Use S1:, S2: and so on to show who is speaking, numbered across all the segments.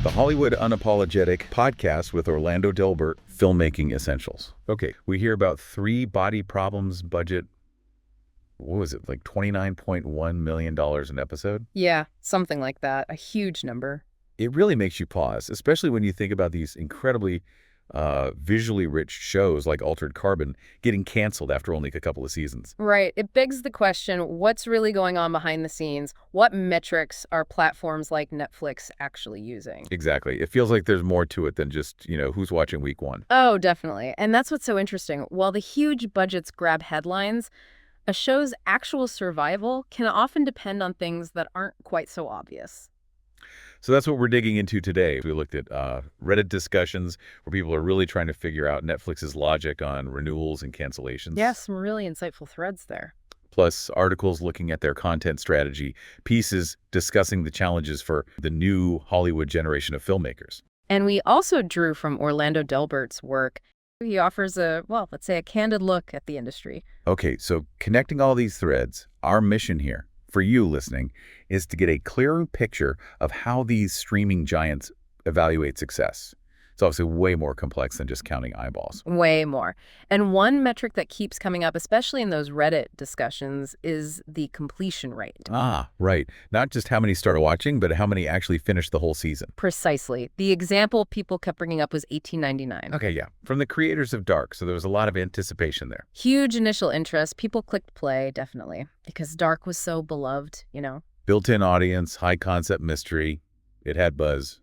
S1: The Hollywood Unapologetic Podcast with Orlando Delbert, Filmmaking Essentials. Okay, we hear about 3 body problems, budget, what was it, like $29.1 million an episode?
S2: Yeah, something like that. A huge number.
S1: It really makes you pause, especially when you think about these incredibly visually rich shows like Altered Carbon getting canceled after only a couple of seasons.
S2: Right. It begs the question, what's really going on behind the scenes? What metrics are platforms like Netflix actually using?
S1: Exactly. It feels like there's more to it than just, who's watching week 1.
S2: Oh, definitely. And that's what's so interesting. While the huge budgets grab headlines, a show's actual survival can often depend on things that aren't quite so obvious.
S1: So that's what we're digging into today. We looked at Reddit discussions where people are really trying to figure out Netflix's logic on renewals and cancellations.
S2: Yeah, some really insightful threads there.
S1: Plus articles looking at their content strategy, pieces discussing the challenges for the new Hollywood generation of filmmakers.
S2: And we also drew from Orlando Delbert's work. He offers let's say a candid look at the industry.
S1: Okay, so connecting all these threads, our mission here, for you listening, is to get a clearer picture of how these streaming giants evaluate success. It's obviously way more complex than just counting eyeballs.
S2: Way more. And one metric that keeps coming up, especially in those Reddit discussions, is the completion rate.
S1: Ah, right. Not just how many started watching, but how many actually finished the whole season.
S2: Precisely. The example people kept bringing up was 1899.
S1: Okay, yeah. From the creators of Dark, so there was a lot of anticipation there.
S2: Huge initial interest. People clicked play, definitely, because Dark was so beloved,
S1: Built-in audience, high-concept mystery. It had buzz.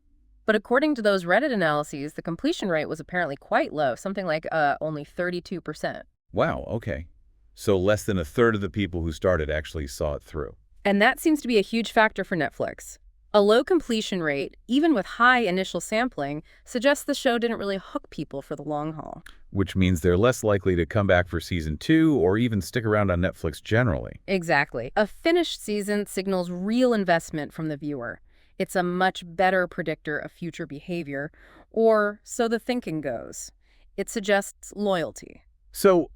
S2: But according to those Reddit analyses, the completion rate was apparently quite low, something like only 32%.
S1: Wow, okay. So less than a third of the people who started actually saw it through.
S2: And that seems to be a huge factor for Netflix. A low completion rate, even with high initial sampling, suggests the show didn't really hook people for the long haul.
S1: Which means they're less likely to come back for season 2 or even stick around on Netflix generally.
S2: Exactly. A finished season signals real investment from the viewer. It's a much better predictor of future behavior, or so the thinking goes. It suggests loyalty.
S1: So,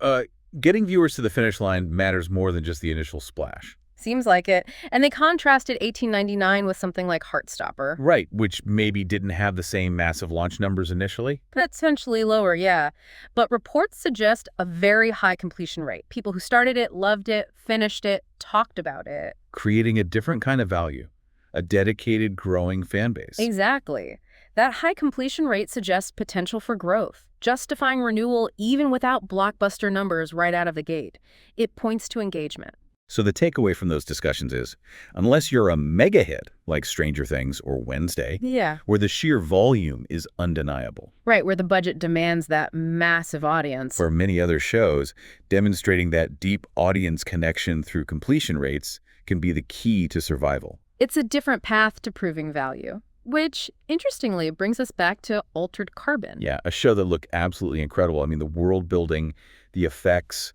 S1: getting viewers to the finish line matters more than just the initial splash.
S2: Seems like it. And they contrasted 1899 with something like Heartstopper.
S1: Right, which maybe didn't have the same massive launch numbers initially.
S2: Potentially lower, yeah. But reports suggest a very high completion rate. People who started it, loved it, finished it, talked about it.
S1: Creating a different kind of value. A dedicated, growing fan base.
S2: Exactly. That high completion rate suggests potential for growth, justifying renewal even without blockbuster numbers right out of the gate. It points to engagement.
S1: So the takeaway from those discussions is, unless you're a mega hit like Stranger Things or Wednesday, where the sheer volume is undeniable.
S2: Right, where the budget demands that massive audience.
S1: For many other shows, demonstrating that deep audience connection through completion rates can be the key to survival.
S2: It's a different path to proving value, which, interestingly, brings us back to Altered Carbon.
S1: Yeah, a show that looked absolutely incredible. I mean, the world building, the effects,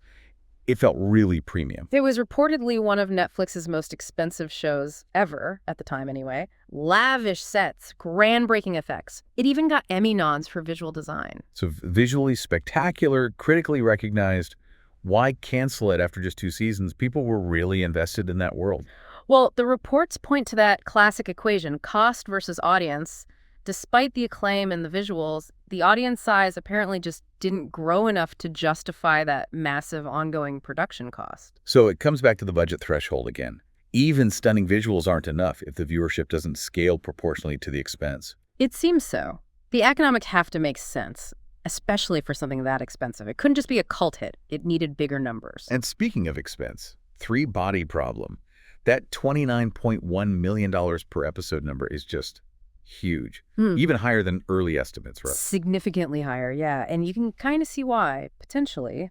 S1: it felt really premium.
S2: It was reportedly one of Netflix's most expensive shows ever, at the time anyway. Lavish sets, groundbreaking effects. It even got Emmy nods for visual design.
S1: So visually spectacular, critically recognized. Why cancel it after just 2 seasons? People were really invested in that world.
S2: Well, the reports point to that classic equation, cost versus audience. Despite the acclaim and the visuals, the audience size apparently just didn't grow enough to justify that massive ongoing production cost.
S1: So it comes back to the budget threshold again. Even stunning visuals aren't enough if the viewership doesn't scale proportionally to the expense.
S2: It seems so. The economics have to make sense, especially for something that expensive. It couldn't just be a cult hit. It needed bigger numbers.
S1: And speaking of expense, 3 body problem. That $29.1 million per episode number is just huge. Even higher than early estimates, right?
S2: Significantly higher, yeah. And you can kind of see why, potentially.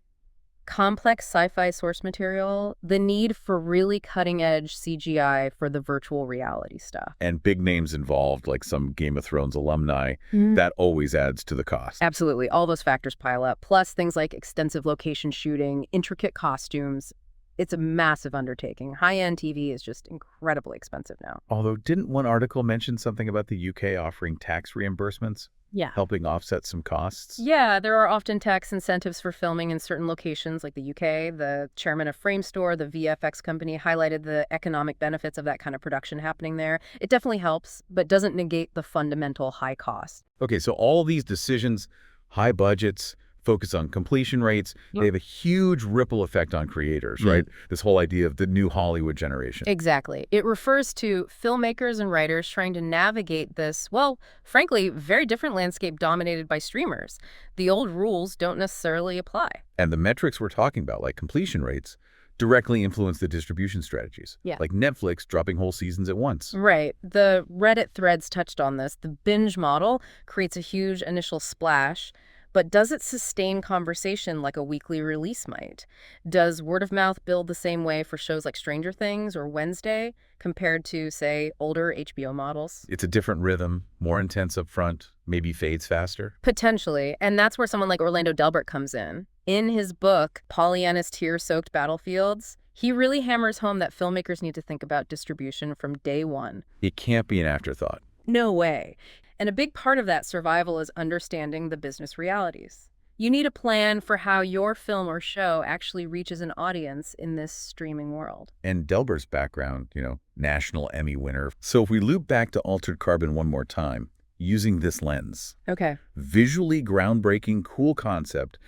S2: Complex sci-fi source material, the need for really cutting-edge CGI for the virtual reality stuff.
S1: And big names involved, like some Game of Thrones alumni, that always adds to the cost.
S2: Absolutely. All those factors pile up. Plus things like extensive location shooting, intricate costumes. It's a massive undertaking. High-end TV is just incredibly expensive now.
S1: Although, didn't one article mention something about the UK offering tax reimbursements,
S2: Yeah.
S1: helping offset some costs?
S2: Yeah, there are often tax incentives for filming in certain locations like the UK. The chairman of Framestore, the VFX company, highlighted the economic benefits of that kind of production happening there. It definitely helps, but doesn't negate the fundamental high cost.
S1: Okay, so all these decisions, high budgets, focus on completion rates, they have a huge ripple effect on creators, right? This whole idea of the new Hollywood generation.
S2: Exactly. It refers to filmmakers and writers trying to navigate this, well, frankly, very different landscape dominated by streamers. The old rules don't necessarily apply.
S1: And the metrics we're talking about, like completion rates, directly influence the distribution strategies.
S2: Yeah.
S1: Like Netflix dropping whole seasons at once.
S2: Right. The Reddit threads touched on this. The binge model creates a huge initial splash, but does it sustain conversation like a weekly release might? Does word of mouth build the same way for shows like Stranger Things or Wednesday compared to, say, older HBO models?
S1: It's a different rhythm, more intense up front, maybe fades faster.
S2: Potentially, and that's where someone like Orlando Delbert comes in. In his book, Pollyanna's Tear-Soaked Battlefields, he really hammers home that filmmakers need to think about distribution from day one.
S1: It can't be an afterthought.
S2: No way. And a big part of that survival is understanding the business realities. You need a plan for how your film or show actually reaches an audience in this streaming world.
S1: And Delbert's background, National Emmy winner. So if we loop back to Altered Carbon one more time, using this lens.
S2: Okay.
S1: Visually groundbreaking, cool concept,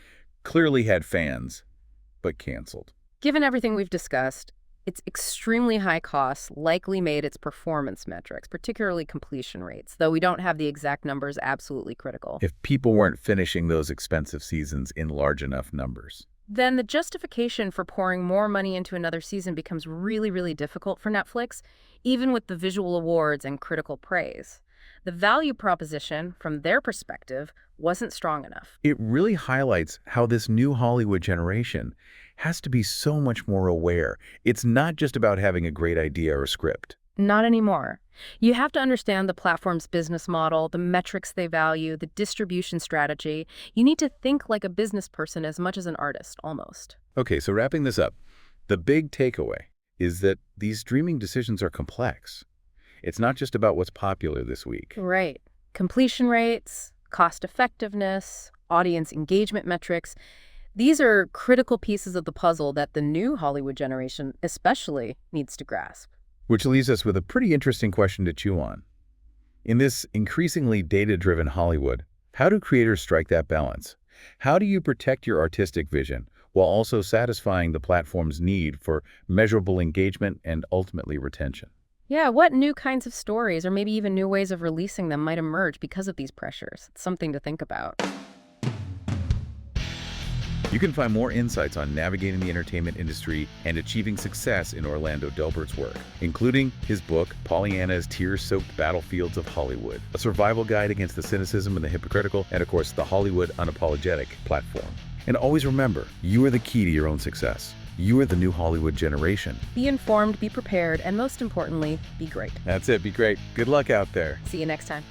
S1: clearly had fans, but canceled.
S2: Given everything we've discussed, its extremely high costs likely made its performance metrics, particularly completion rates, though we don't have the exact numbers absolutely critical.
S1: If people weren't finishing those expensive seasons in large enough numbers.
S2: Then the justification for pouring more money into another season becomes really, really difficult for Netflix, even with the visual awards and critical praise. The value proposition, from their perspective, wasn't strong enough.
S1: It really highlights how this new Hollywood generation has to be so much more aware. It's not just about having a great idea or script.
S2: Not anymore. You have to understand the platform's business model, the metrics they value, the distribution strategy. You need to think like a business person as much as an artist, almost.
S1: Okay, so wrapping this up, the big takeaway is that these streaming decisions are complex. It's not just about what's popular this week.
S2: Right. Completion rates, cost effectiveness, audience engagement metrics. These are critical pieces of the puzzle that the new Hollywood generation especially needs to grasp.
S1: Which leaves us with a pretty interesting question to chew on. In this increasingly data-driven Hollywood, how do creators strike that balance? How do you protect your artistic vision while also satisfying the platform's need for measurable engagement and ultimately retention?
S2: Yeah, what new kinds of stories or maybe even new ways of releasing them might emerge because of these pressures? It's something to think about.
S1: You can find more insights on navigating the entertainment industry and achieving success in Orlando Delbert's work, including his book, Pollyanna's Tear-Soaked Battlefields of Hollywood, a survival guide against the cynicism and the hypocritical, and of course, the Hollywood Unapologetic platform. And always remember, you are the key to your own success. You are the new Hollywood generation.
S2: Be informed, be prepared, and most importantly, be great.
S1: That's it. Be great. Good luck out there.
S2: See you next time.